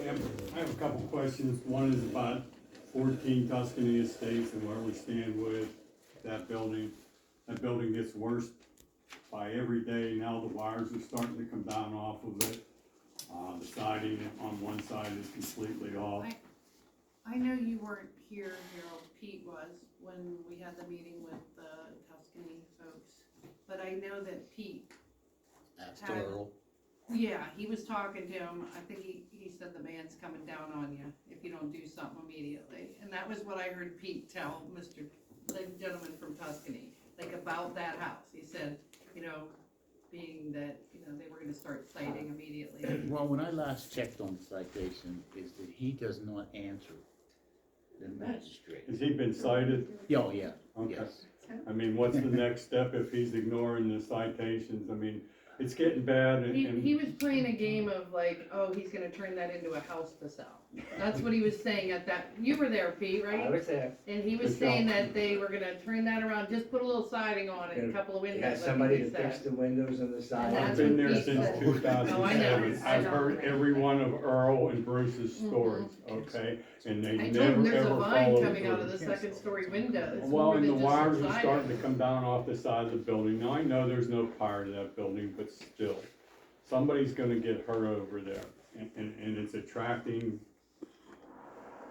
I have a couple questions. One is about 14 Tuscany Estates and where we stand with that building. That building gets worse by every day. Now the wires are starting to come down off of it. The siding on one side is completely off. I know you weren't here, Harold. Pete was when we had the meeting with the Tuscany folks. But I know that Pete Asked Earl. yeah, he was talking to him. I think he said the man's coming down on you if you don't do something immediately. And that was what I heard Pete tell the gentleman from Tuscany, like about that house. He said, being that, they were gonna start citing immediately. Well, when I last checked on the citation, is that he does not answer the magistrate. Has he been cited? Oh, yeah, Okay. yes. I mean, what's the next step if he's ignoring the citations? I mean, it's getting bad and. He was playing a game of like, oh, he's gonna turn that into a house to sell. That's what he was saying at that, you were there, Pete, right? I was there. And he was saying that they were gonna turn that around, just put a little siding on it, a couple of He windows, had like somebody he to fix said. the windows on the side. And I've that's been what there Pete since said. 2007. Oh, I know. I've heard every one of Earl and Bruce's stories, okay? And they I told never him there's a ever vine followed coming out of through. the second story window. It's Well, more and the than just wires some are siding. starting to come down off the side of the building. Now, I know there's no power to that building, but still, somebody's gonna get hurt over there. And it's attracting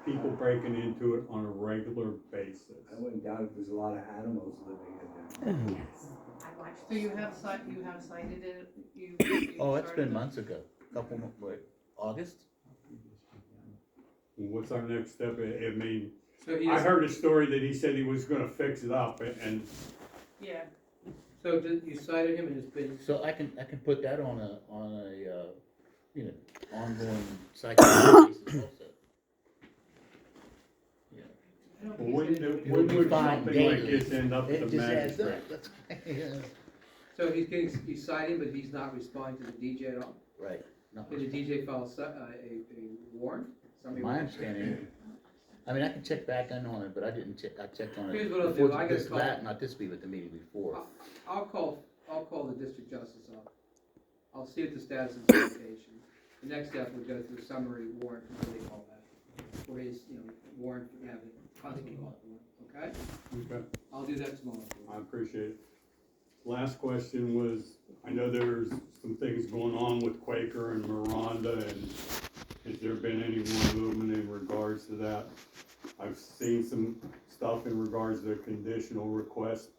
people breaking into it on a regular basis. I wouldn't doubt if there's a lot of animals living in there. Yes, I watched. So you have cited it, you Oh, it's started been it? months ago, couple, August? What's our next step? I mean, So he I doesn't- heard a story that he said he was gonna fix it up and Yeah. So you cited him and it's been, So I can put that on a, ongoing citation basis also. Yeah. I don't think when he's gonna do would it. be fine something like daily. this end up at It the just adds magistrate? up, that's, yeah. so you cite him, but he's not responding to the DJ at all? Right, no, Did the DJ file a warrant? Somebody my warrant? understanding, I mean, I can check back in on it, but I didn't check, I checked on it Here's what I'll before do. I gotta this, call- not this week, but the meeting before. I'll call the district justice up. I'll see what the status of the citation. The next step would go through summary warrant, what do they call that? For his, warrant, you have it, constantly call it warrant, okay? Okay, I'll do that tomorrow. I appreciate it. Last question was, I know there's some things going on with Quaker and Miranda, and has there been any more movement in regards to that? I've seen some stuff in regards to conditional request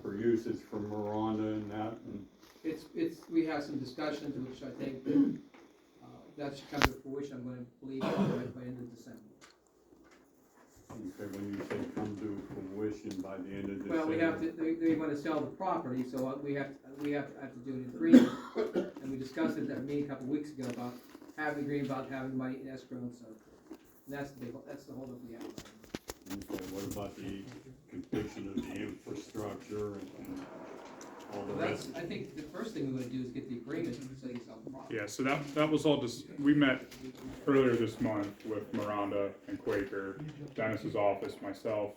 for uses from Miranda and that, and We have some discussions, which I think that should come to fruition, I'm gonna believe by the end of December. okay, when you say come to fruition by the end of December. Well, we have to, they wanna sell the property, so we have to do an agreement, and we discussed it at that meeting a couple weeks ago about having an agreement about having money in escrow and so forth. And that's the whole of the outline. Okay, what about the completion of the infrastructure and all the Well, rest? I think the first thing we wanna do is get the agreement so you can sell the property. Yeah, so that was all just, we met earlier this month with Miranda and Quaker, Dennis's office, myself,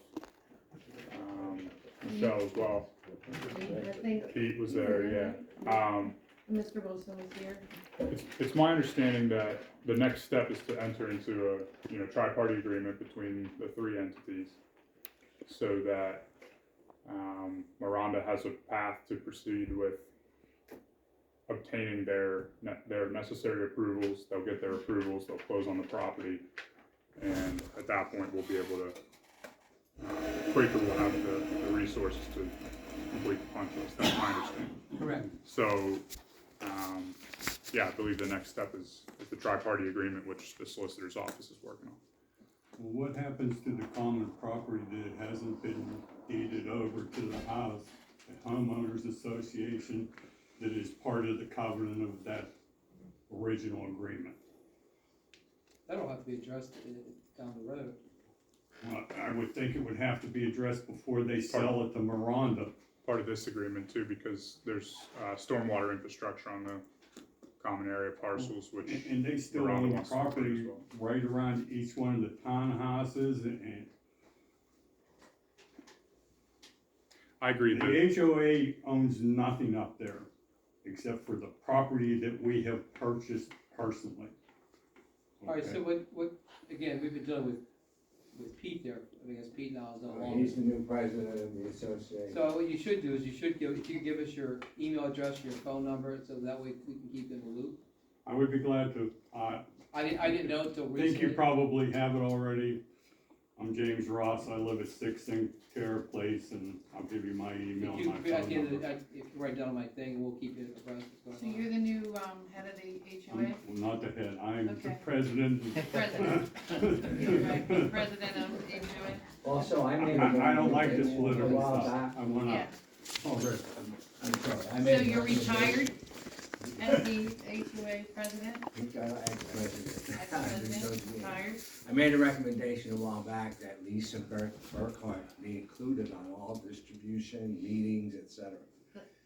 Michelle as well. I think Pete was there, yeah. Mr. Wilson was here. It's my understanding that the next step is to enter into a, tri-party agreement between the three entities so that, Miranda has a path to proceed with obtaining their necessary approvals. They'll get their approvals, they'll close on the property, and at that point, we'll be able to, Quaker will have the resources to complete the punch list. That's my understanding. Correct. So, yeah, I believe the next step is the tri-party agreement, which the solicitor's office is working on. Well, what happens to the common property that hasn't been deeded over to the house, the homeowners association that is part of the covenant of that original agreement? That'll have to be addressed down the road. Well, I would think it would have to be addressed before they sell it to Miranda. Part of this agreement too, because there's stormwater infrastructure on the common area parcels, which And they still Miranda own the wants to include property as well. right around each one of the townhouses and I agree that, the HOA owns nothing up there except for the property that we have purchased personally. All right, so Okay. what, again, we've been dealing with Pete there, I guess Pete now is no longer. He's the new president of the association. So what you should do is you should give, if you could give us your email address, your phone number, so that way we can keep in the loop. I would be glad to. I didn't know until I think recently. you probably have it already. I'm James Ross, I live at 6 Sinclair Place, and I'll give you my email If and my you, at phone the end of number. if you write down my thing, we'll keep you abreast of what's So going on. you're the new, head of the HOA? I'm not the head, I'm the Okay. president. President. You're right, president of HOA? Also, I made a I don't like this recommendation a political while stuff. back. I wanna, Yeah. oh, Rick. I'm sorry, I So made a you're recommendation- retired as the HOA president? Ex-president. Ex-president, retired? I made a recommendation a while back that Lisa Burkhart be included on all distribution, meetings, et cetera.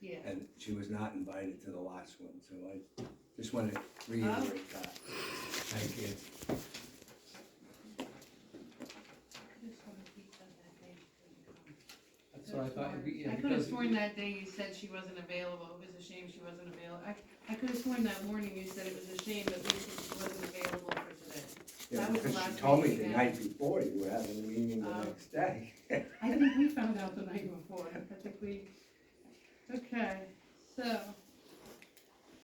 Yeah. And she was not invited to the last one, so I just want to reiterate that. Thank you. That's what I thought, you know, I could have because. sworn that day you said she wasn't available, it was a shame she wasn't available. I could have sworn that morning you said it was a shame that Lisa wasn't available for today. Yeah, That was the because last she told me meeting the we had. night before you were having a meeting the Oh. next day. I think we found out the night before, I think we, okay, so,